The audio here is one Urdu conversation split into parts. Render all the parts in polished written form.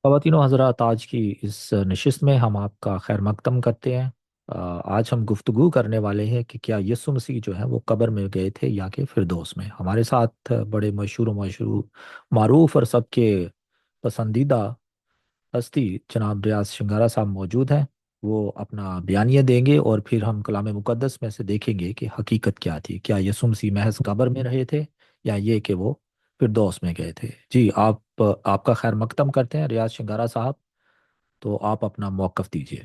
خواتین و حضرات، آج کی اس نشست میں ہم آپ کا خیر مقدم کرتے ہیں۔ آج ہم گفتگو کرنے والے ہیں کہ کیا یسوع مسیح جو ہے وہ قبر میں گئے تھے یا کہ فردوس میں۔ ہمارے ساتھ بڑے مشہور معروف اور سب کے پسندیدہ ہستی جناب ریاض شنگارا صاحب موجود ہیں۔ وہ اپنا بیانیہ دیں گے اور پھر ہم کلام مقدس میں سے دیکھیں گے کہ حقیقت کیا تھی۔ کیا یسوع مسیح محض قبر میں رہے تھے یا یہ کہ وہ فردوس میں گئے تھے؟ جی آپ کا خیر مقدم کرتے ہیں ریاض شنگارا صاحب، تو آپ اپنا موقف دیجیے۔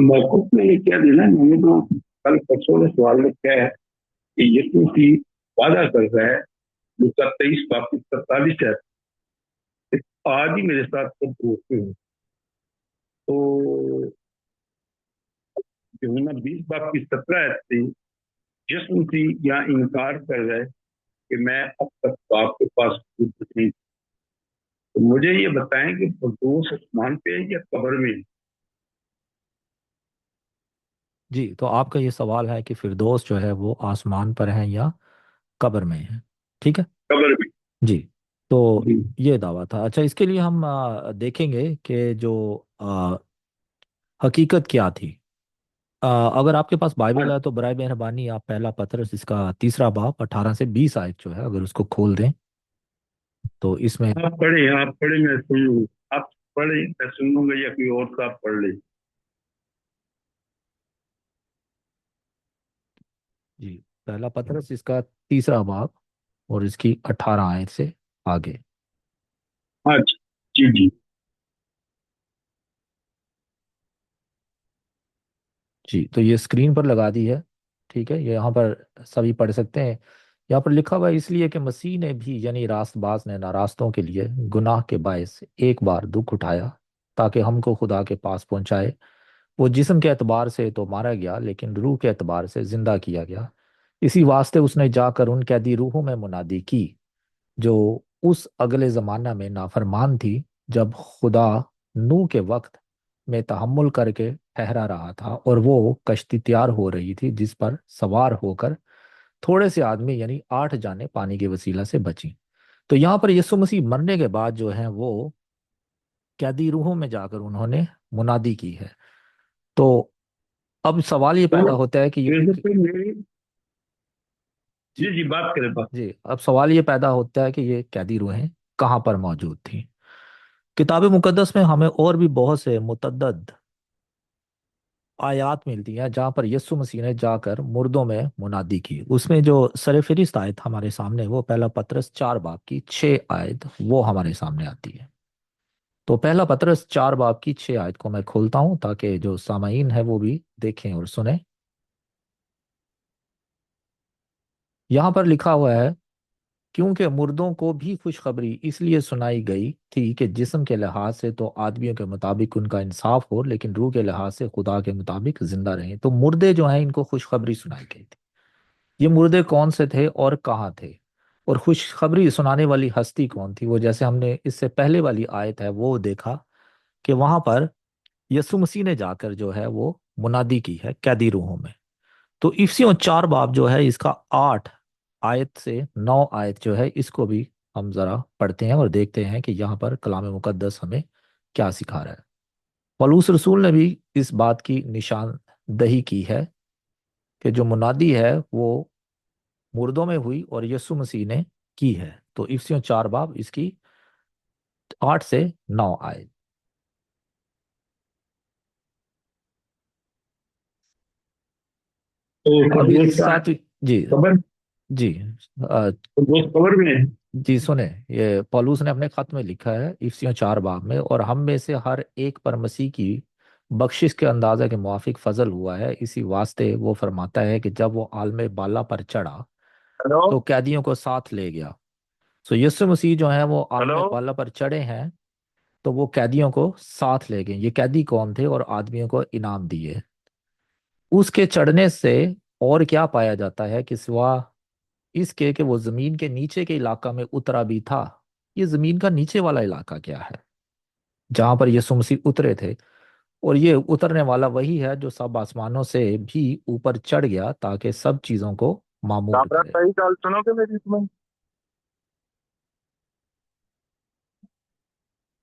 موقف میں یہ کیا دینا، میں نے تو کل پرسوں نے سوال رکھا ہے کہ یسوع کی وعدہ کر رہا ہے لوکا 23:47 ہے، آج ہی میرے ساتھ سب دوستے ہوں تو یوحنا 20:17 تھی، یسوع مسیح یہاں انکار کر رہا ہے کہ میں اب تک باپ کے پاس نہیں۔ تو مجھے یہ بتائیں کہ فردوس آسمان پہ ہے یا قبر میں؟ جی، تو آپ کا یہ سوال ہے کہ فردوس جو ہے وہ آسمان پر ہیں یا قبر میں ہیں، ٹھیک ہے؟ قبر میں جی، تو جی۔ یہ دعویٰ تھا۔ اچھا، اس کے لیے ہم دیکھیں گے کہ جو حقیقت کیا تھی۔ اگر آپ کے پاس بائبل ہے تو برائے مہربانی آپ پہلا پطرس اس کا تیسرا باب 18 سے 20 آیت جو ہے اگر اس کو کھول دیں تو اس میں آپ پڑھیں میں سن لوں، آپ پڑھیں میں سن لوں گا یا کوئی اور صاحب پڑھ لیں؟ جی، پہلا پطرس اس کا تیسرا باب اور اس کی 18 آیت سے آگے۔ اچھا، جی جی۔ جی، تو یہ اسکرین پر لگا دی ہے، ٹھیک ہے؟ یہ یہاں پر سبھی پڑھ سکتے ہیں۔ یہاں پر لکھا ہوا ہے، اس لیے کہ مسیح نے بھی یعنی راست باز نے ناراستوں کے لیے گناہ کے باعث ایک بار دکھ اٹھایا تاکہ ہم کو خدا کے پاس پہنچائے۔ وہ جسم کے اعتبار سے تو مارا گیا لیکن روح کے اعتبار سے زندہ کیا گیا۔ اسی واسطے اس نے جا کر ان قیدی روحوں میں منادی کی جو اس اگلے زمانہ میں نافرمان تھی، جب خدا نوح کے وقت میں تحمل کر کے ٹھہرا رہا تھا اور وہ کشتی تیار ہو رہی تھی جس پر سوار ہو کر تھوڑے سے آدمی یعنی 8 جانیں پانی کے وسیلہ سے بچیں۔ تو یہاں پر یسوع مسیح مرنے کے بعد جو ہے وہ قیدی روحوں میں جا کر انہوں نے منادی کی ہے۔ تو اب سوال یہ تو پیدا ہوتا ہے کہ پھر یہ تو میری جی جی جی بات کریں بات۔ جی اب سوال یہ پیدا ہوتا ہے کہ یہ قیدی روحیں کہاں پر موجود تھیں؟ کتاب مقدس میں ہمیں اور بھی بہت سے متعدد آیات ملتی ہیں جہاں پر یسوع مسیح نے جا کر مردوں میں منادی کی۔ اس میں جو سر فہرست آیت ہمارے سامنے وہ پہلا پطرس 4 باب کی 6 آیت وہ ہمارے سامنے آتی ہے۔ تو پہلا پطرس 4 باب کی 6 آیت کو میں کھولتا ہوں تاکہ جو سامعین ہے وہ بھی دیکھیں اور سنیں۔ یہاں پر لکھا ہوا ہے، کیونکہ مردوں کو بھی خوشخبری اس لیے سنائی گئی تھی کہ جسم کے لحاظ سے تو آدمیوں کے مطابق ان کا انصاف ہو لیکن روح کے لحاظ سے خدا کے مطابق زندہ رہیں۔ تو مردے جو ہیں ان کو خوشخبری سنائی گئی تھی۔ یہ مردے کون سے تھے اور کہاں تھے اور خوشخبری سنانے والی ہستی کون تھی؟ وہ جیسے ہم نے اس سے پہلے والی آیت ہے وہ دیکھا کہ وہاں پر یسوع مسیح نے جا کر جو ہے وہ منادی کی ہے قیدی روحوں میں۔ تو افسیوں 4 باب جو ہے اس کا 8 آیت سے 9 آیت جو ہے اس کو بھی ہم ذرا پڑھتے ہیں اور دیکھتے ہیں کہ یہاں پر کلام مقدس ہمیں کیا سکھا رہا ہے۔ پولس رسول نے بھی اس بات کی نشان دہی کی ہے کہ جو منادی ہے وہ مردوں میں ہوئی اور یسوع مسیح نے کی ہے۔ تو افسیوں 4 باب اس کی 8 سے 9 آیت۔ تو ابھی فردوس اس کا ساتھ جی خبر، جی آ، فردوس خبر میں ہے۔ جی سنیں، یہ پولوس نے اپنے خط میں لکھا ہے افسیوں 4 باب میں، اور ہم میں سے ہر ایک پر مسیح کی بخشش کے اندازہ کے موافق فضل ہوا ہے، اسی واسطے وہ فرماتا ہے کہ جب وہ عالم بالا پر چڑھا ہلو تو قیدیوں کو ساتھ لے گیا۔ سو یسوع مسیح جو ہیں وہ عالم ہلو بالا پر چڑھے ہیں تو وہ قیدیوں کو ساتھ لے گئے۔ یہ قیدی کون تھے اور آدمیوں کو انعام دیے؟ اس کے چڑھنے سے اور کیا پایا جاتا ہے کہ سوا اس کے کہ وہ زمین کے نیچے کے علاقہ میں اترا بھی تھا۔ یہ زمین کا نیچے والا علاقہ کیا ہے جہاں پر یسوع مسیح اترے تھے؟ اور یہ اترنے والا وہی ہے جو سب آسمانوں سے بھی اوپر چڑھ گیا تاکہ سب چیزوں کو معمور کامران کرے۔ بھائی گل سنو گے میری؟ تمہیں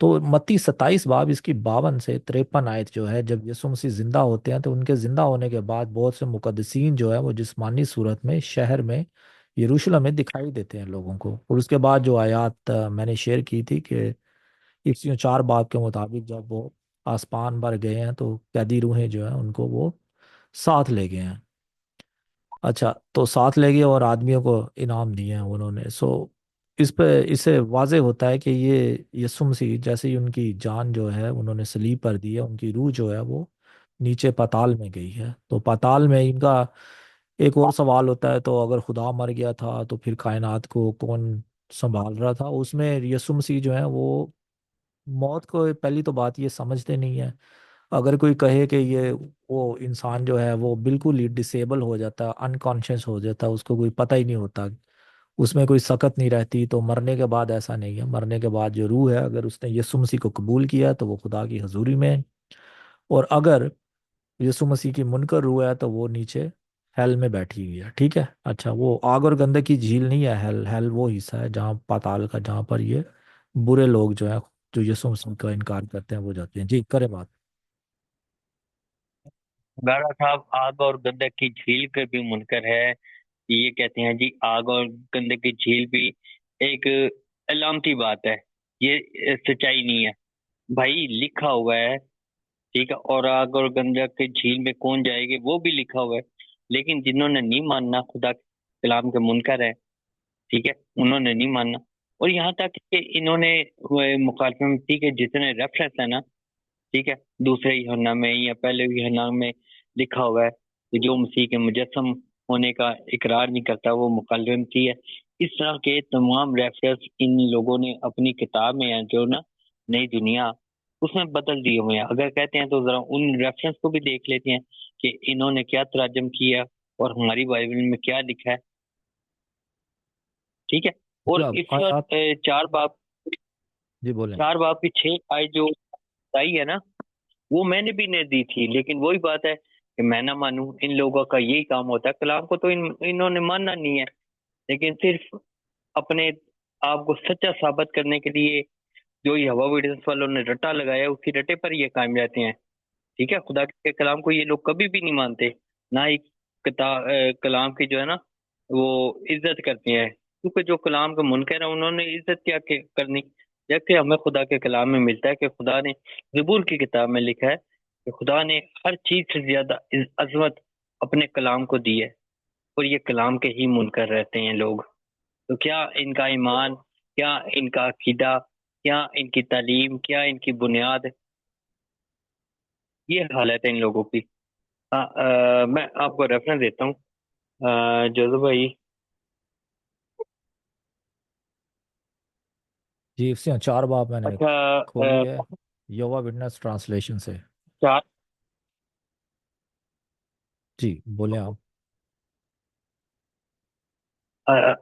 تو متی 27 باب اس کی 52 سے 53 آیت جو ہے، جب یسوع مسیح زندہ ہوتے ہیں تو ان کے زندہ ہونے کے بعد بہت سے مقدسین جو ہے وہ جسمانی صورت میں شہر میں یروشلم میں دکھائی دیتے ہیں لوگوں کو. اور اس کے بعد جو آیات میں نے شیئر کی تھی کہ 104 باب کے مطابق جب وہ آسمان پر گئے ہیں تو قیدی روحیں جو ہیں ان کو وہ ساتھ لے گئے ہیں. اچھا، تو ساتھ لے گئے اور آدمیوں کو انعام دیے ہیں انہوں نے. اس پہ اس سے واضح ہوتا ہے کہ یہ یسوع مسیح جیسے ہی ان کی جان جو ہے انہوں نے صلیب پر دی ہے، ان کی روح جو ہے وہ نیچے پاتال میں گئی ہے. تو پاتال میں ان کا ایک اور سوال ہوتا ہے، تو اگر خدا مر گیا تھا تو پھر کائنات کو کون سنبھال رہا تھا؟ اس میں یسوع مسیح جو ہے وہ موت کو پہلی تو بات یہ سمجھتے نہیں ہے. اگر کوئی کہے کہ یہ وہ انسان جو ہے وہ بالکل ہی ڈسیبل ہو جاتا، انکانشیس ہو جاتا، اس کو کوئی پتہ ہی نہیں ہوتا، اس میں کوئی سکت نہیں رہتی، تو مرنے کے بعد ایسا نہیں ہے. مرنے کے بعد جو روح ہے اگر اس نے یسوع مسیح کو قبول کیا تو وہ خدا کی حضوری میں ہے. اور اگر یسوع مسیح کی منکر روح ہے تو وہ نیچے ہیل میں بیٹھی ہوئی ہے. ٹھیک ہے. اچھا، وہ آگ اور گندک کی جھیل نہیں ہے. ہیل ہیل وہ حصہ ہے جہاں پاتال کا، جہاں پر یہ برے لوگ جو ہیں جو یسوع مسیح کا انکار کرتے ہیں وہ جاتے ہیں. جی کرے بات. گارا صاحب آگ اور گندک کی جھیل کے بھی منکر ہے. یہ کہتے ہیں جی آگ اور گندک کی جھیل بھی ایک علامتی بات ہے، یہ سچائی نہیں ہے. بھائی لکھا ہوا ہے، ٹھیک ہے، اور آگ اور گندک کی جھیل میں کون جائے گی وہ بھی لکھا ہوا ہے. لیکن جنہوں نے نہیں ماننا خدا کے کلام کے منکر ہے، ٹھیک ہے، انہوں نے نہیں ماننا. اور یہاں تک کہ انہوں نے مخالف مسیح کے جتنے ریفرنس ہیں نا، ٹھیک ہے، دوسرے یوحنا میں یا پہلے یوحنا میں لکھا ہوا ہے کہ جو مسیح کے مجسم ہونے کا اقرار نہیں کرتا وہ مخالف مسیح ہے. اس طرح کے تمام ریفرنس ان لوگوں نے اپنی کتاب میں جو نا نئی دنیا اس میں بدل دیے ہوئے ہیں. اگر کہتے ہیں تو ذرا ان ریفرنس کو بھی دیکھ لیتے ہیں کہ انہوں نے کیا ترجم کیا اور ہماری بائبل میں کیا لکھا ہے. ٹھیک ہے. اور جی آپ اس آپ وقت چار باپ جی بولیں. چار باپ کی 6 آئے جو بتائی ہے نا، وہ میں نے بھی نہیں دی تھی. لیکن وہی بات ہے کہ میں نہ مانوں، ان لوگوں کا یہی کام ہوتا ہے. کلام کو تو انہوں نے ماننا نہیں ہے، لیکن صرف اپنے آپ کو سچا ثابت کرنے کے لیے جو یہ ہوا ویڈنس والوں نے رٹا لگایا اسی رٹے پر یہ قائم رہتے ہیں. ٹھیک ہے. خدا کے کلام کو یہ لوگ کبھی بھی نہیں مانتے، نہ ہی کلام کی جو ہے نا وہ عزت کرتے ہیں. کیونکہ جو کلام کے منکر ہیں انہوں نے عزت کیا کرنی، جبکہ ہمیں خدا کے کلام میں ملتا ہے کہ خدا نے زبور کی کتاب میں لکھا ہے کہ خدا نے ہر چیز سے زیادہ عظمت اپنے کلام کو دی ہے، اور یہ کلام کے ہی منکر رہتے ہیں لوگ. تو کیا ان کا ایمان، کیا ان کا عقیدہ، کیا ان کی تعلیم، کیا ان کی بنیاد، یہ حالت ہے ان لوگوں کی. میں آپ کو ریفرنس دیتا ہوں. جوزف بھائی، جی اس سے 4 باب میں نے اچھا، کھولی ہے یووا وٹنس ٹرانسلیشن سے. چار جی بولیں آپ.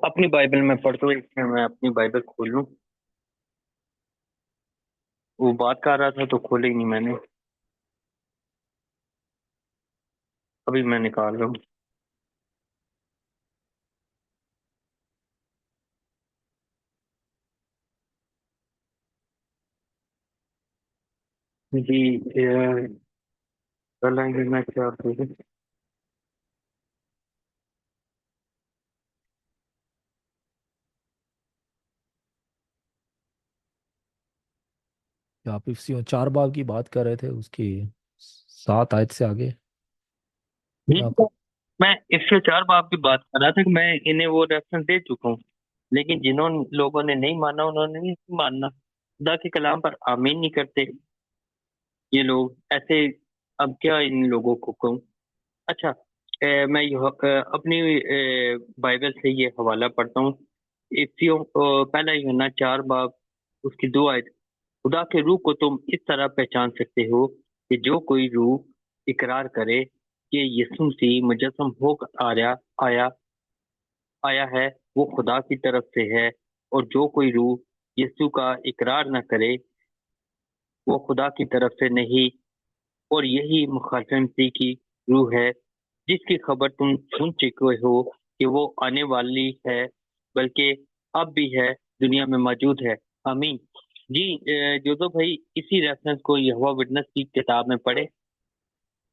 اپنی بائبل میں پڑھتا ہوں، اس میں میں اپنی بائبل کھول لوں. وہ بات کر رہا تھا تو کھولے ہی نہیں میں نے، ابھی میں نکال رہا ہوں. جی میں کیا آپ اسی 4 باب کی بات کر رہے تھے، اس کی 7 آیت سے آگے جی، آپ. میں اس سے 4 باپ کی بات کر رہا تھا کہ میں انہیں وہ ریفرنس دے چکا ہوں. لیکن جنہوں لوگوں نے نہیں مانا انہوں نے نہیں ماننا، خدا کے کلام پر آمین نہیں کرتے یہ لوگ ایسے. اب کیا ان لوگوں کو کہوں. اچھا، میں اپنی بائبل سے یہ حوالہ پڑھتا ہوں. پہلا یوحنا 4 باب اس کی 2 آیت. خدا کے روح کو تم اس طرح پہچان سکتے ہو کہ جو کوئی روح اقرار کرے کہ یسوع مسیح مجسم ہو کر آیا ہے وہ خدا کی طرف سے ہے، اور جو کوئی روح یسوع کا اقرار نہ کرے وہ خدا کی طرف سے نہیں. اور یہی مخالف مسیح کی روح ہے جس کی خبر تم سن چکے ہو کہ وہ آنے والی ہے، بلکہ اب بھی ہے، دنیا میں موجود ہے. آمین. جی جو بھائی اسی ریفرنس کو یہوہ وٹنس کی کتاب میں پڑھے،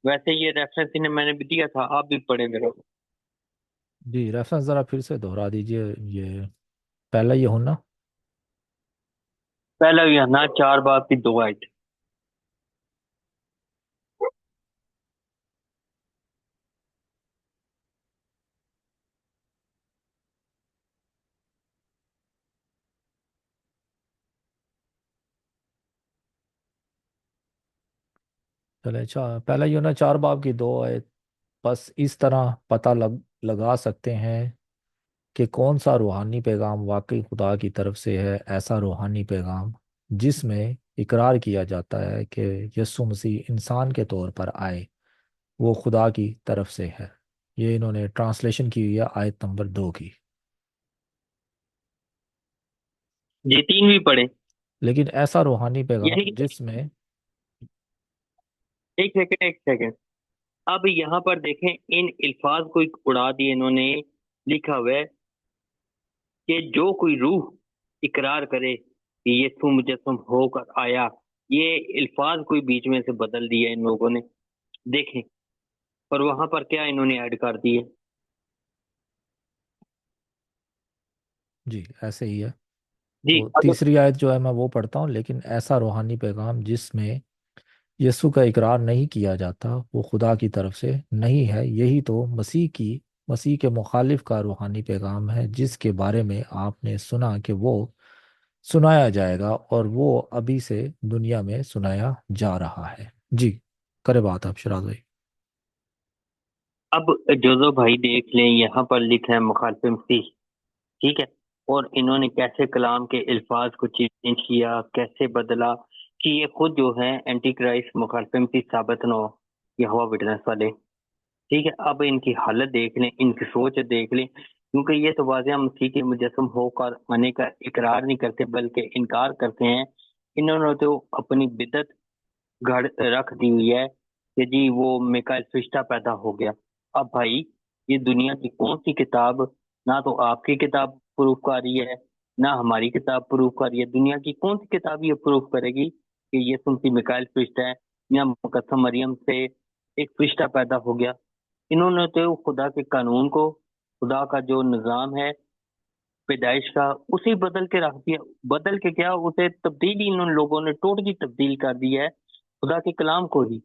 ویسے یہ ریفرنس انہیں میں نے بھی دیا تھا، آپ بھی پڑھے میرے کو۔ جی ریفرنس ذرا پھر سے دہرا دیجئے، یہ پہلا یہ ہونا۔ پہلا یہ نا 4 باب کی 2 آیت۔ چلے پہلا یہ ہونا 4 باب کی 2 آیت، بس اس طرح پتہ لگا سکتے ہیں کہ کون سا روحانی پیغام واقعی خدا کی طرف سے ہے، ایسا روحانی پیغام جس میں اقرار کیا جاتا ہے کہ یسوع مسیح انسان کے طور پر آئے، وہ خدا کی طرف سے ہے۔ یہ انہوں نے ٹرانسلیشن کی ہوئی ہے آیت نمبر 2 کی۔ جی 3 بھی پڑھے۔ لیکن ایسا روحانی یعنی پیغام کہ جس میں، ایک سیکنڈ، اب یہاں پر دیکھیں ان الفاظ کو ایک اڑا دیے انہوں نے، لکھا ہوا ہے کہ جو کوئی روح اقرار کرے کہ یسوع مجسم ہو کر آیا، یہ الفاظ کوئی بیچ میں سے بدل دیے ان لوگوں نے، دیکھیں، اور وہاں پر کیا انہوں نے ایڈ کر دیے۔ جی ایسے ہی ہے۔ جی تو اگر تیسری آیت جو ہے میں وہ پڑھتا ہوں، لیکن ایسا روحانی پیغام جس میں یسوع کا اقرار نہیں کیا جاتا وہ خدا کی طرف سے نہیں ہے، یہی تو مسیح کے مخالف کا روحانی پیغام ہے، جس کے بارے میں آپ نے سنا کہ وہ سنایا جائے گا، اور وہ ابھی سے دنیا میں سنایا جا رہا ہے۔ جی کرے بات آپ شراز بھائی۔ اب جوزو بھائی دیکھ لیں، یہاں پر لکھا ہے مخالف مسیح، ٹھیک ہے، اور انہوں نے کیسے کلام کے الفاظ کو چینج کیا، کیسے بدلا، کہ یہ خود جو ہے اینٹی کرائسٹ مخالف مسیح ثابت نہ ہو، یہوہ وٹنس والے، ٹھیک ہے۔ اب ان کی حالت دیکھ لیں، ان کی سوچ دیکھ لیں، کیونکہ یہ تو واضح مسیح کے مجسم ہو کر آنے کا اقرار نہیں کرتے بلکہ انکار کرتے ہیں۔ انہوں نے تو اپنی بدعت گھڑ رکھ دی ہوئی ہے کہ جی وہ میکائیل فرشتہ پیدا ہو گیا۔ اب بھائی یہ دنیا کی کون سی کتاب، نہ تو آپ کی کتاب پروف کر رہی ہے، نہ ہماری کتاب پروف کر رہی ہے، دنیا کی کون سی کتاب یہ پروف کرے گی کہ یہ سنتی میکائیل فرشتہ ہے یا مقدسہ مریم سے ایک فرشتہ پیدا ہو گیا؟ انہوں نے تو خدا کے قانون کو، خدا کا جو نظام ہے پیدائش کا، اسے بدل کے رکھ دیا۔ بدل کے کیا، اسے تبدیلی انہوں لوگوں نے ٹوٹلی تبدیل کر دی ہے، خدا کے کلام کو ہی،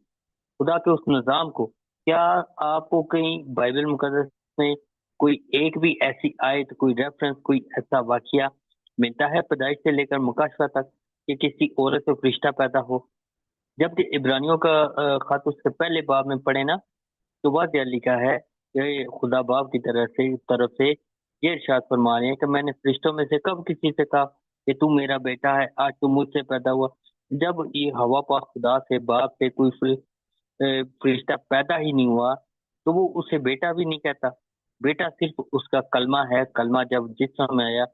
خدا کے اس نظام کو۔ کیا آپ کو کہیں بائبل مقدس میں کوئی ایک بھی ایسی آیت، کوئی ریفرنس، کوئی ایسا واقعہ ملتا ہے پیدائش سے لے کر مکاشفہ تک کہ کسی عورت سے فرشتہ پیدا ہو؟ جب کہ عبرانیوں کا خط اس سے پہلے باب میں پڑھے نا، تو واضح لکھا ہے کہ خدا باپ کی طرف سے یہ ارشاد فرما رہے ہیں کہ میں نے فرشتوں میں سے کب کسی سے کہا کہ تو میرا بیٹا ہے، آج تو مجھ سے پیدا ہوا۔ جب یہ ہوا پاک خدا سے، باپ سے کوئی فرشتہ پیدا ہی نہیں ہوا تو وہ اسے بیٹا بھی نہیں کہتا۔ بیٹا صرف اس کا کلمہ ہے، کلمہ جب جسم میں آیا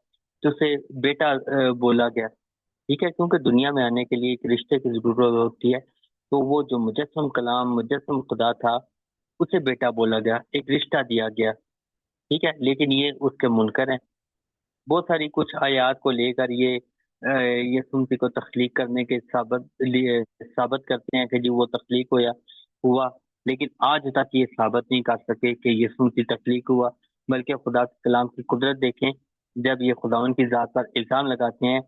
تو اسے بیٹا بولا گیا، ٹھیک ہے، کیونکہ دنیا میں آنے کے لیے ایک رشتے کی ضرورت ہوتی ہے، تو وہ جو مجسم کلام، مجسم خدا تھا، اسے بیٹا بولا گیا، ایک رشتہ دیا گیا، ٹھیک ہے، لیکن یہ اس کے منکر ہیں۔ بہت ساری کچھ آیات کو لے کر یہ سنتی کو تخلیق کرنے کے ثابت کرتے ہیں کہ جی وہ تخلیق ہوا، لیکن آج تک یہ ثابت نہیں کر سکے کہ یہ سنتی تخلیق ہوا، بلکہ خدا کے کلام کی قدرت دیکھیں، جب یہ خداوند کی ذات پر الزام لگاتے ہیں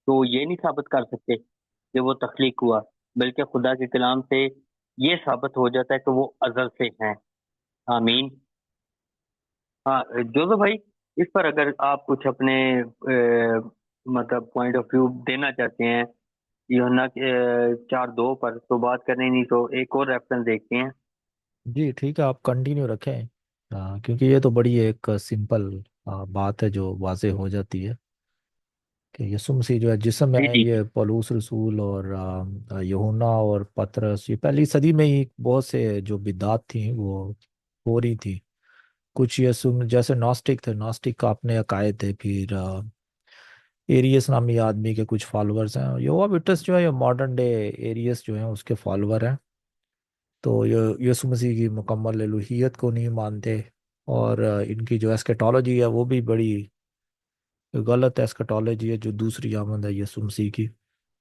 تو یہ نہیں ثابت کر سکتے کہ وہ تخلیق ہوا، بلکہ خدا کے کلام سے یہ ثابت ہو جاتا ہے کہ وہ ازل سے ہیں۔ آمین۔ ہاں جوزو بھائی، اس پر اگر آپ کچھ اپنے مطلب پوائنٹ آف ویو دینا چاہتے ہیں یوحنا 4:2 پر تو بات کریں، نہیں تو ایک اور ریفرنس دیکھتے ہیں۔ جی ٹھیک ہے، آپ کنٹینیو رکھیں، کیونکہ یہ تو بڑی ایک سمپل بات ہے جو واضح ہو جاتی ہے کہ یسوع مسیح جو ہے جسم میں جی ہے۔ جی یہ پولوس رسول اور یوحنا اور پطرس، یہ پہلی صدی میں ہی بہت سے جو بدعات تھیں وہ ہو رہی تھی۔ کچھ یسوع جیسے ناسٹک تھے، ناسٹک کا اپنے عقائد تھے، پھر ایریس نامی آدمی کے کچھ فالوورز ہیں، یہوہ وٹنس جو ہے یہ ماڈرن ڈے ایریس جو ہیں اس کے فالوور ہیں۔ تو یہ یسوع مسیح کی مکمل الوہیت کو نہیں مانتے، اور ان کی جو ایسکیٹالوجی ہے وہ بھی بڑی غلط ایسکیٹالوجی ہے، جو دوسری آمد ہے یسوع مسیح کی۔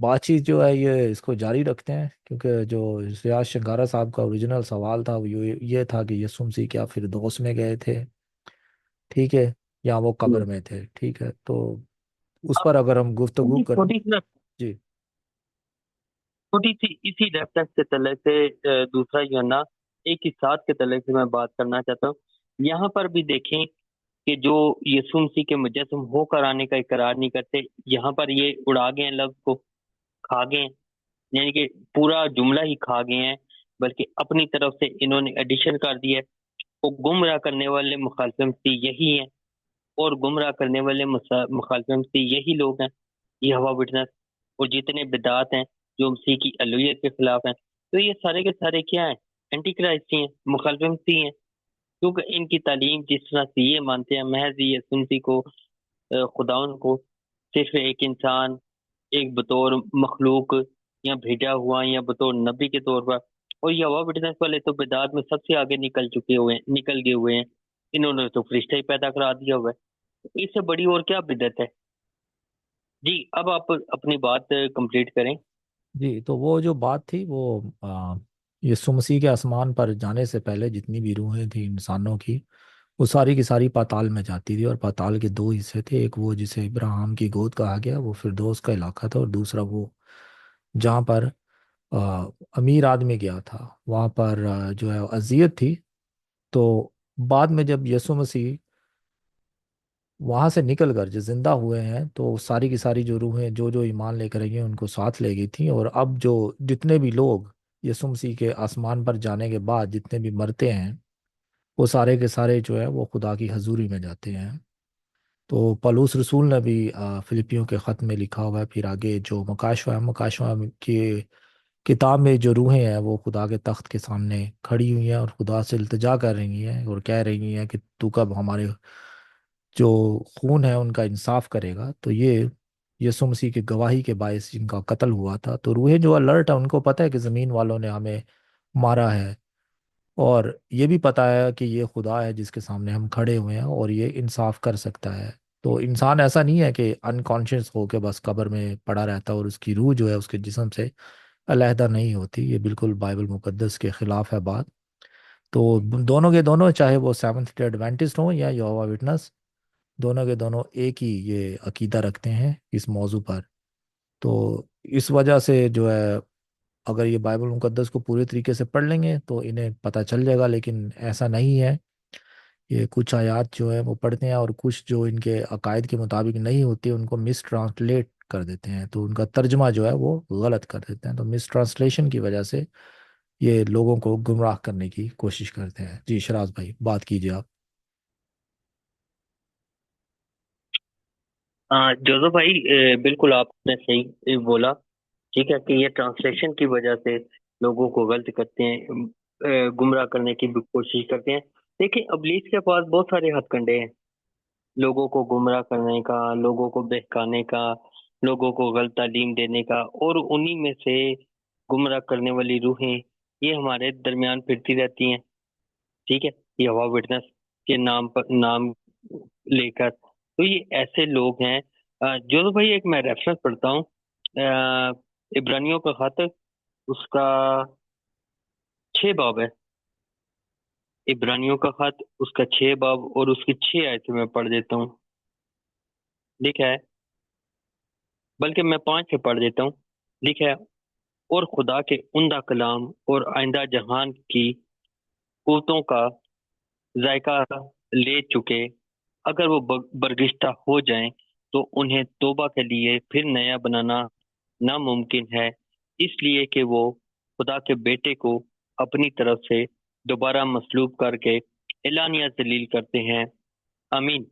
بات چیت جو ہے یہ اس کو جاری رکھتے ہیں، کیونکہ جو ریاض شنکارا صاحب کا اوریجنل سوال تھا وہ یہ تھا کہ یسوع مسیح کیا فردوس میں گئے تھے، ٹھیک ہے، یا وہ قبر میں تھے، ٹھیک ہے، تو اس اب پر اگر ہم گفتگو کریں۔ چھوٹی سی جی چھوٹی سی اسی ریفرنس کے تعلق سے دوسرا یوحنا ایک ہی ساتھ کے تعلق سے میں بات کرنا چاہتا ہوں. یہاں پر بھی دیکھیں کہ جو یسوع مسیح کے مجسم ہو کر آنے کا اقرار نہیں کرتے، یہاں پر یہ اڑا گئے ہیں لفظ کو، کھا گئے ہیں، یعنی کہ پورا جملہ ہی کھا گئے ہیں، بلکہ اپنی طرف سے انہوں نے ایڈیشن کر دیا ہے. وہ گمراہ کرنے والے مخالف مسیح یہی ہیں، اور گمراہ کرنے والے مخالف مسیح یہی لوگ ہیں، یہ ہوا وٹنس اور جتنے بدعات ہیں جو مسیح کی الوہیت کے خلاف ہیں. تو یہ سارے کے سارے کیا ہیں؟ اینٹی کرائسٹ ہی ہیں، مخالف مسیح ہیں، کیونکہ ان کی تعلیم جس طرح سے یہ مانتے ہیں محض یہ سنتی کو خداون کو صرف ایک انسان، ایک بطور مخلوق یا بھیجا ہوا یا بطور نبی کے طور پر. اور یہ ہوا وٹنس والے تو بدعات میں سب سے آگے نکل گئے ہوئے ہیں، انہوں نے تو فرشتہ ہی پیدا کرا دیا ہوا ہے، اس سے بڑی اور کیا بدعت ہے. جی اب آپ اپنی بات کمپلیٹ کریں. جی، تو وہ جو بات تھی وہ یسوع مسیح کے آسمان پر جانے سے پہلے جتنی بھی روحیں تھیں انسانوں کی، وہ ساری کی ساری پاتال میں جاتی تھی، اور پاتال کے دو حصے تھے، ایک وہ جسے ابراہیم کی گود کہا گیا، وہ فردوس کا علاقہ تھا، اور دوسرا وہ جہاں پر امیر آدمی گیا تھا، وہاں پر جو ہے اذیت تھی. تو بعد میں جب یسوع مسیح وہاں سے نکل کر جو زندہ ہوئے ہیں، تو ساری کی ساری جو روحیں جو جو ایمان لے کر آئی ہیں ان کو ساتھ لے گئی تھیں، اور اب جو جتنے بھی لوگ یسوع مسیح کے آسمان پر جانے کے بعد جتنے بھی مرتے ہیں، وہ سارے کے سارے جو ہے وہ خدا کی حضوری میں جاتے ہیں. تو پالوس رسول نے بھی فلپیوں کے خط میں لکھا ہوا ہے، پھر آگے جو مکاشوہ کی کتاب میں جو روحیں ہیں وہ خدا کے تخت کے سامنے کھڑی ہوئی ہیں اور خدا سے التجا کر رہی ہیں اور کہہ رہی ہیں کہ تو کب ہمارے جو خون ہے ان کا انصاف کرے گا. تو یہ یسوع مسیح کی گواہی کے باعث جن کا قتل ہوا تھا، تو روحیں جو الرٹ ہے ان کو پتہ ہے کہ زمین والوں نے ہمیں مارا ہے، اور یہ بھی پتہ ہے کہ یہ خدا ہے جس کے سامنے ہم کھڑے ہوئے ہیں اور یہ انصاف کر سکتا ہے. تو انسان ایسا نہیں ہے کہ انکانشیس ہو کے بس قبر میں پڑا رہتا ہے اور اس کی روح جو ہے اس کے جسم سے علیحدہ نہیں ہوتی. یہ بالکل بائبل مقدس کے خلاف ہے بات. تو دونوں کے دونوں، چاہے وہ سیونتھ ڈے ایڈوینٹسٹ ہوں یا یہوہ وٹنس، دونوں کے دونوں ایک ہی یہ عقیدہ رکھتے ہیں اس موضوع پر. تو اس وجہ سے جو ہے اگر یہ بائبل مقدس کو پورے طریقے سے پڑھ لیں گے تو انہیں پتہ چل جائے گا، لیکن ایسا نہیں ہے. یہ کچھ آیات جو ہے وہ پڑھتے ہیں اور کچھ جو ان کے عقائد کے مطابق نہیں ہوتی ان کو مس ٹرانسلیٹ کر دیتے ہیں، تو ان کا ترجمہ جو ہے وہ غلط کر دیتے ہیں. تو مس ٹرانسلیشن کی وجہ سے یہ لوگوں کو گمراہ کرنے کی کوشش کرتے ہیں. جی شراز بھائی بات کیجیے آپ. جوزف بھائی بالکل آپ نے صحیح بولا. ٹھیک ہے کہ یہ ٹرانسلیشن کی وجہ سے لوگوں کو غلط کرتے ہیں، گمراہ کرنے کی بھی کوشش کرتے ہیں. دیکھیں ابلیس کے پاس بہت سارے ہتھ کنڈے ہیں لوگوں کو گمراہ کرنے کا، لوگوں کو بہکانے کا، لوگوں کو غلط تعلیم دینے کا، اور انہی میں سے گمراہ کرنے والی روحیں یہ ہمارے درمیان پھرتی رہتی ہیں. ٹھیک ہے، یہ ہوا وٹنس کے نام پر نام لے کر. تو یہ ایسے لوگ ہیں. جو بھائی ایک میں ریفرنس پڑھتا ہوں، عبرانیوں کا خط، اس کا 6 باب ہے. عبرانیوں کا خط اس کا 6 باب اور اس کی 6 آیتیں میں پڑھ دیتا ہوں. لکھا ہے، بلکہ میں 5 سے پڑھ دیتا ہوں. لکھا ہے، اور خدا کے عمدہ کلام اور آئندہ جہان کی قوتوں کا ذائقہ لے چکے اگر وہ برگشتہ ہو جائیں تو انہیں توبہ کے لیے پھر نیا بنانا ناممکن ہے، اس لیے کہ وہ خدا کے بیٹے کو اپنی طرف سے دوبارہ مصلوب کر کے اعلانیہ ذلیل کرتے ہیں. آمین.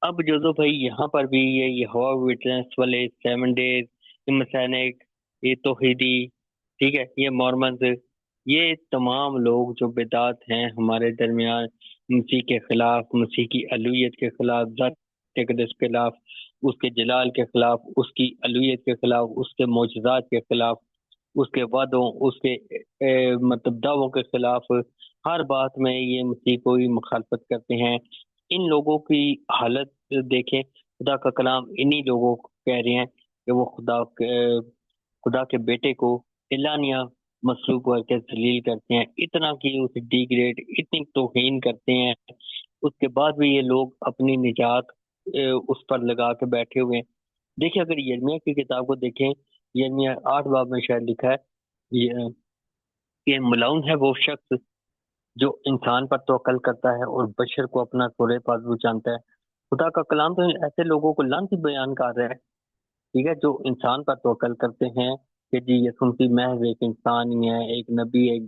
اب جو بھائی یہاں پر بھی یہ یہوہ وٹنس والے 7 ڈیز، یہ مسینک، یہ توحیدی، ٹھیک ہے، یہ مورمنز، یہ تمام لوگ جو بدعت ہیں ہمارے درمیان، مسیح کے خلاف، مسیح کی الوہیت کے خلاف، ذات اقدس کے خلاف، اس کے جلال کے خلاف، اس کی الوہیت کے خلاف، اس کے معجزات کے خلاف، اس کے وعدوں، اس کے مطلب دعووں کے خلاف، ہر بات میں یہ مسیح کو ہی مخالفت کرتے ہیں. ان لوگوں کی حالت دیکھیں، خدا کا کلام انہی لوگوں کو کہہ رہے ہیں کہ وہ خدا خدا کے بیٹے کو اعلانیہ مصلوب کر کے ذلیل کرتے ہیں، اتنا کہ اسے ڈیگریڈ، اتنی توہین کرتے ہیں، اس کے بعد بھی یہ لوگ اپنی نجات اس پر لگا کے بیٹھے ہوئے ہیں۔ دیکھیں اگر یرمیہ کی کتاب کو دیکھیں، یرمیہ 8 باب میں شاید لکھا ہے کہ ملعون ہے وہ شخص جو انسان پر توکل کرتا ہے اور بشر کو اپنا سورے بازو جانتا ہے۔ خدا کا کلام تو ایسے لوگوں کو لعنتی بیان کر رہا ہے، ٹھیک ہے، جو انسان پر توکل کرتے ہیں کہ جی یہ سنتی محض ایک انسان ہی ہے، ایک نبی، ایک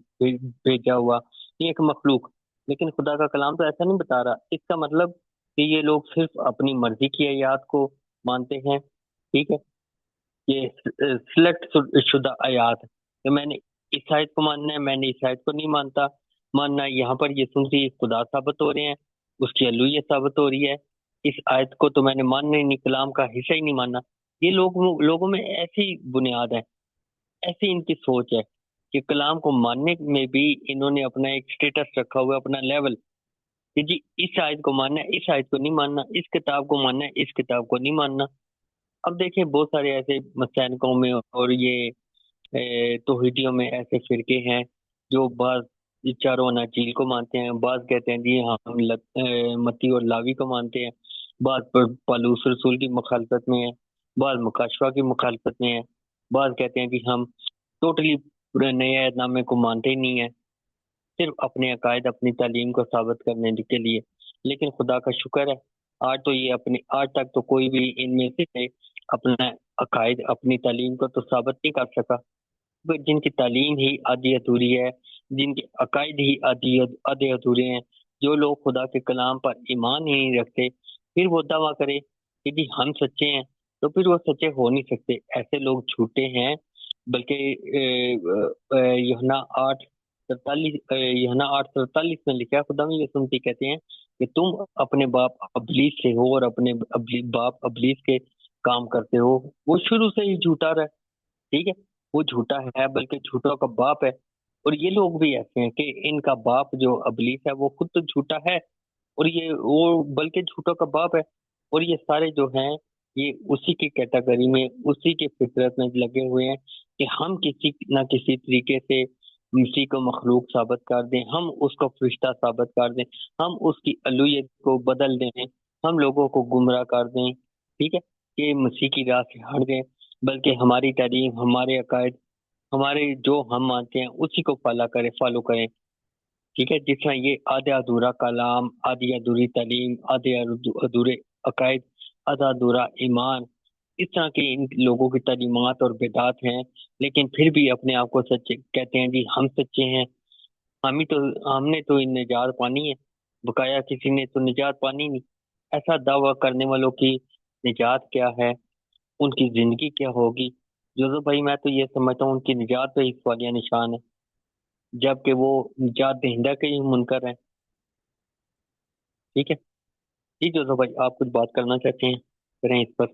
بھیجا ہوا، یہ ایک مخلوق۔ لیکن خدا کا کلام تو ایسا نہیں بتا رہا۔ اس کا مطلب کہ یہ لوگ صرف اپنی مرضی کی آیات کو مانتے ہیں، ٹھیک ہے، یہ سلیکٹ شدہ آیات کہ میں نے اس آیت کو ماننا ہے، میں نے اس آیت کو نہیں ماننا ہے۔ یہاں پر یہ سنتی خدا ثابت ہو رہے ہیں، اس کی الوہیت ثابت ہو رہی ہے، اس آیت کو تو میں نے ماننا ہی نہیں، کلام کا حصہ ہی نہیں ماننا۔ یہ لوگوں میں ایسی بنیاد ہے، ایسی ان کی سوچ ہے کہ کلام کو ماننے میں بھی انہوں نے اپنا ایک سٹیٹس رکھا ہوا ہے، اپنا لیول، کہ جی اس آیت کو ماننا ہے، اس آیت کو نہیں ماننا، اس کتاب کو ماننا ہے، اس کتاب کو نہیں ماننا۔ اب دیکھیں بہت سارے ایسے مسینکوں میں اور یہ توحیدیوں میں ایسے فرقے ہیں جو بعض چاروں اناجیل کو مانتے ہیں، بعض کہتے ہیں جی ہم متی اور لاوی کو مانتے ہیں، بعض پالوس رسول کی مخالفت میں ہیں، بعض مکاشفہ کی مخالفت میں ہیں، بعض کہتے ہیں کہ ہم ٹوٹلی نئے عہد نامے کو مانتے ہی نہیں ہیں، صرف اپنے عقائد اپنی تعلیم کو ثابت کرنے کے لیے۔ لیکن خدا کا شکر ہے آج تک تو کوئی بھی ان میں سے اپنا عقائد اپنی تعلیم کو تو ثابت نہیں کر سکا۔ جن کی تعلیم ہی آدھی ادھوری ہے، جن کے عقائد ہی آدھے ادھورے ہیں، جو لوگ خدا کے کلام پر ایمان ہی نہیں رکھتے، پھر وہ دعویٰ کرے کہ جی ہم سچے ہیں، تو پھر وہ سچے ہو نہیں سکتے، ایسے لوگ جھوٹے ہیں۔ بلکہ یوحنا 8:43 میں لکھا ہے، خدا میں یہ سنتی کہتے ہیں کہ تم اپنے باپ ابلیس سے ہو اور اپنے باپ ابلیس کے کام کرتے ہو۔ وہ شروع سے ہی جھوٹا رہا، ٹھیک ہے، وہ جھوٹا ہے، بلکہ جھوٹوں کا باپ ہے۔ اور یہ لوگ بھی ایسے ہیں کہ ان کا باپ جو ابلیس ہے وہ خود تو جھوٹا ہے، اور وہ بلکہ جھوٹوں کا باپ ہے، اور یہ سارے جو ہیں یہ اسی کی کیٹیگری میں، اسی کے فطرت میں لگے ہوئے ہیں کہ ہم کسی نہ کسی طریقے سے مسیح کو مخلوق ثابت کر دیں، ہم اس کو فرشتہ ثابت کر دیں، ہم اس کی الوہیت کو بدل دیں، ہم لوگوں کو گمراہ کر دیں، ٹھیک ہے، کہ مسیح کی راہ سے ہٹ دیں، بلکہ ہماری تعلیم، ہمارے عقائد، ہمارے جو ہم مانتے ہیں اسی کو فالو کریں، ٹھیک ہے۔ جس طرح یہ آدھا ادھورا کلام، آدھی ادھوری تعلیم، آدھے ادھورے عقائد، آدھا ادھورا ایمان، اس طرح کے ان لوگوں کی تعلیمات اور بدعات ہیں، لیکن پھر بھی اپنے آپ کو سچے کہتے ہیں جی ہم سچے ہیں، ہم نے تو نجات پانی ہے، بقایا کسی نے تو نجات پانی نہیں۔ ایسا دعویٰ کرنے والوں کی نجات کیا ہے، ان کی زندگی کیا ہوگی؟ جوزف بھائی میں تو یہ سمجھتا ہوں ان کی نجات پہ ہی سوالیہ نشان ہے، جبکہ وہ نجات دہندہ کے ہی منکر ہیں، ٹھیک ہے۔ جی جوزف بھائی آپ کچھ بات کرنا چاہتے ہیں، کریں اس پر۔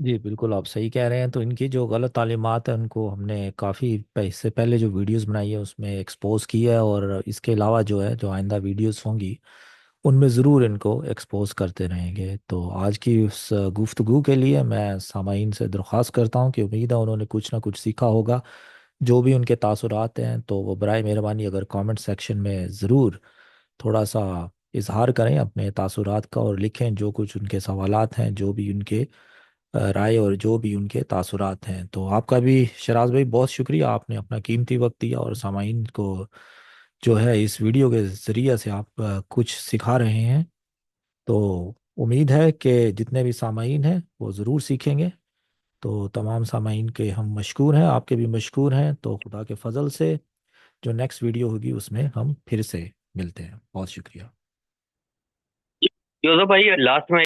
جی بالکل آپ صحیح کہہ رہے ہیں، تو ان کی جو غلط تعلیمات ہیں ان کو ہم نے کافی سے پہلے جو ویڈیوز بنائی ہے اس میں ایکسپوز کیا ہے، اور اس کے علاوہ جو ہے جو آئندہ ویڈیوز ہوں گی ان میں ضرور ان کو ایکسپوز کرتے رہیں گے۔ تو آج کی اس گفتگو کے لیے میں سامعین سے درخواست کرتا ہوں کہ امید ہے انہوں نے کچھ نہ کچھ سیکھا ہوگا۔ جو بھی ان کے تاثرات ہیں تو وہ برائے مہربانی اگر کامنٹ سیکشن میں ضرور تھوڑا سا اظہار کریں اپنے تاثرات کا، اور لکھیں جو کچھ ان کے سوالات ہیں، جو بھی ان کے رائے اور جو بھی ان کے تاثرات ہیں۔ تو آپ کا بھی شراز بھائی بہت شکریہ، آپ نے اپنا قیمتی وقت دیا، اور سامعین کو جو ہے اس ویڈیو کے ذریعے سے آپ کچھ سکھا رہے ہیں۔ تو امید ہے کہ جتنے بھی سامعین ہیں وہ ضرور سیکھیں گے۔ تو تمام سامعین کے ہم مشکور ہیں، آپ کے بھی مشکور ہیں۔ تو خدا کے فضل سے جو نیکسٹ ویڈیو ہوگی اس میں ہم پھر سے ملتے ہیں۔ بہت شکریہ۔ جوزف بھائی لاسٹ میں